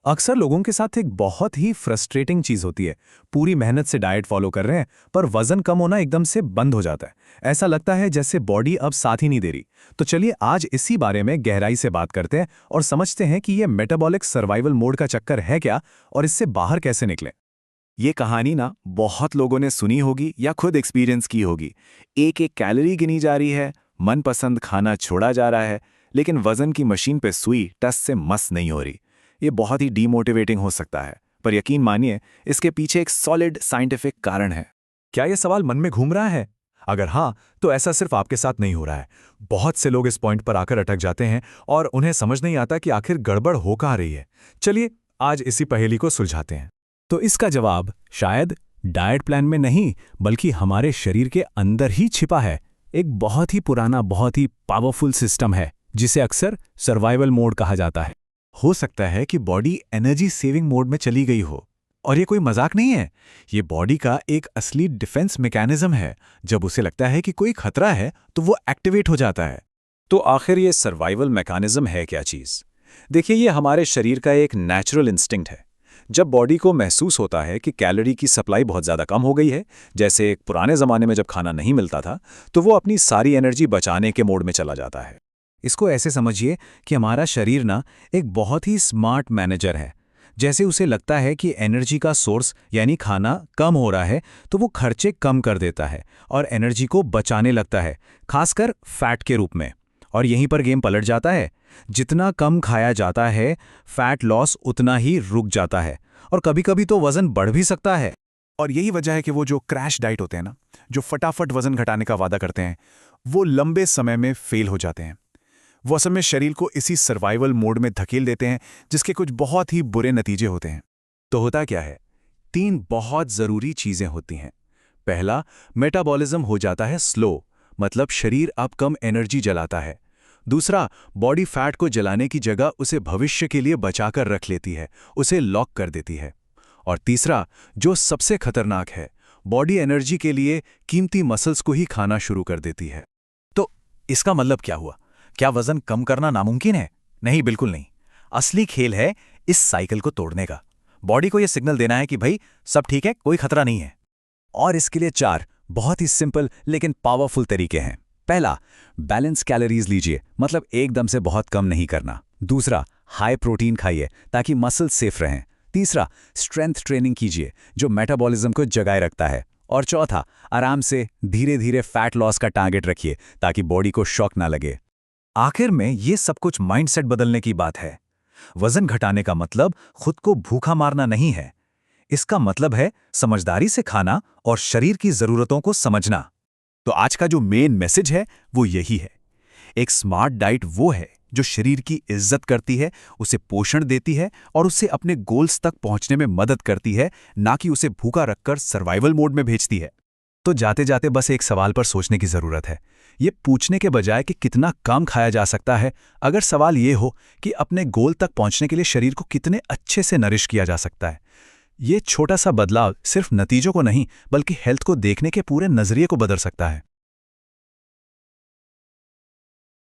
अक्सर लोगों के साथ एक बहुत ही फ्रस्ट्रेटिंग चीज होती है। पूरी मेहनत से डाइट फॉलो कर रहे हैं, पर वजन कम होना एकदम से बंद हो जाता है। ऐसा लगता है जैसे बॉडी अब साथ ही नहीं दे रही। तो चलिए आज इसी बारे में गहराई से बात करते हैं और समझते हैं कि ये मेटाबॉलिक सर्वाइवल मोड का चक्कर है क्या और इससे बाहर कैसे निकलें। ये कहानी ना बहुत लोगों ने सुनी होगी या खुद एक्सपीरियंस की होगी। एक एक कैलोरी गिनी जा रही है, मनपसंद खाना छोड़ा जा रहा है, लेकिन वजन की मशीन पे सुई टस से मस नहीं हो रही। ये बहुत ही डीमोटिवेटिंग हो सकता है, पर यकीन मानिए इसके पीछे एक सॉलिड साइंटिफिक कारण है। क्या ये सवाल मन में घूम रहा है? अगर हाँ, तो ऐसा सिर्फ आपके साथ नहीं हो रहा है। बहुत से लोग इस पॉइंट पर आकर अटक जाते हैं और उन्हें समझ नहीं आता कि आखिर गड़बड़ हो कहाँ रही है। चलिए आज इसी पहेली को सुलझाते हैं। तो इसका जवाब शायद डाइट प्लान में नहीं, बल्कि हमारे शरीर के अंदर ही छिपा है। एक बहुत ही पुराना, बहुत ही पावरफुल सिस्टम है जिसे अक्सर सर्वाइवल मोड कहा जाता है। हो सकता है कि बॉडी एनर्जी सेविंग मोड में चली गई हो, और ये कोई मजाक नहीं है। ये बॉडी का एक असली डिफेंस मैकेनिज्म है। जब उसे लगता है कि कोई खतरा है तो वो एक्टिवेट हो जाता है। तो आखिर ये सर्वाइवल मैकेनिज्म है क्या चीज? देखिए, ये हमारे शरीर का एक नेचुरल इंस्टिंक्ट है। जब बॉडी को महसूस होता है कि कैलोरी की सप्लाई बहुत ज़्यादा कम हो गई है, जैसे एक पुराने ज़माने में जब खाना नहीं मिलता था, तो वो अपनी सारी एनर्जी बचाने के मोड में चला जाता है। इसको ऐसे समझिए कि हमारा शरीर ना एक बहुत ही स्मार्ट मैनेजर है। जैसे उसे लगता है कि एनर्जी का सोर्स यानी खाना कम हो रहा है, तो वो खर्चे कम कर देता है और एनर्जी को बचाने लगता है, खासकर फैट के रूप में। और यहीं पर गेम पलट जाता है। जितना कम खाया जाता है, फैट लॉस उतना ही रुक जाता है, और कभी-कभी तो वजन बढ़ भी सकता है। और यही वजह है कि वो जो क्रैश डाइट होते हैं ना, जो फटाफट वजन घटाने का वादा करते हैं, वो लंबे समय में फेल हो जाते हैं। वो असल में शरीर को इसी सर्वाइवल मोड में धकेल देते हैं, जिसके कुछ बहुत ही बुरे नतीजे होते हैं। तो होता क्या है? 3 बहुत जरूरी चीजें होती हैं। पहला, मेटाबॉलिज्म हो जाता है स्लो, मतलब शरीर अब कम एनर्जी जलाता है। दूसरा, बॉडी फैट को जलाने की जगह उसे भविष्य के लिए बचाकर रख लेती है, उसे लॉक कर देती है। और तीसरा, जो सबसे खतरनाक है, बॉडी एनर्जी के लिए कीमती मसल्स को ही खाना शुरू कर देती है। तो इसका मतलब क्या हुआ? क्या वजन कम करना नामुमकिन है? नहीं, बिल्कुल नहीं। असली खेल है इस साइकिल को तोड़ने का। बॉडी को यह सिग्नल देना है कि भाई सब ठीक है, कोई खतरा नहीं है। और इसके लिए 4 बहुत ही सिंपल लेकिन पावरफुल तरीके हैं। पहला, बैलेंस कैलोरीज लीजिए, मतलब एकदम से बहुत कम नहीं करना। दूसरा, हाई प्रोटीन खाइए ताकि मसल्स सेफ रहें। तीसरा, स्ट्रेंथ ट्रेनिंग कीजिए जो मेटाबॉलिज्म को जगाए रखता है। और चौथा, आराम से धीरे धीरे फैट लॉस का टारगेट रखिए ताकि बॉडी को शॉक ना लगे। आखिर में ये सब कुछ माइंडसेट बदलने की बात है। वजन घटाने का मतलब खुद को भूखा मारना नहीं है। इसका मतलब है समझदारी से खाना और शरीर की जरूरतों को समझना। तो आज का जो मेन मैसेज है वो यही है। एक स्मार्ट डाइट वो है जो शरीर की इज्जत करती है, उसे पोषण देती है और उसे अपने गोल्स तक पहुंचने में मदद करती है, ना कि उसे भूखा रखकर सर्वाइवल मोड में भेजती है। तो जाते जाते बस एक सवाल पर सोचने की जरूरत है। ये पूछने के बजाय कि कितना कम खाया जा सकता है, अगर सवाल ये हो कि अपने गोल तक पहुंचने के लिए शरीर को कितने अच्छे से नरिश किया जा सकता है। ये छोटा सा बदलाव सिर्फ नतीजों को नहीं, बल्कि हेल्थ को देखने के पूरे नजरिए को बदल सकता है।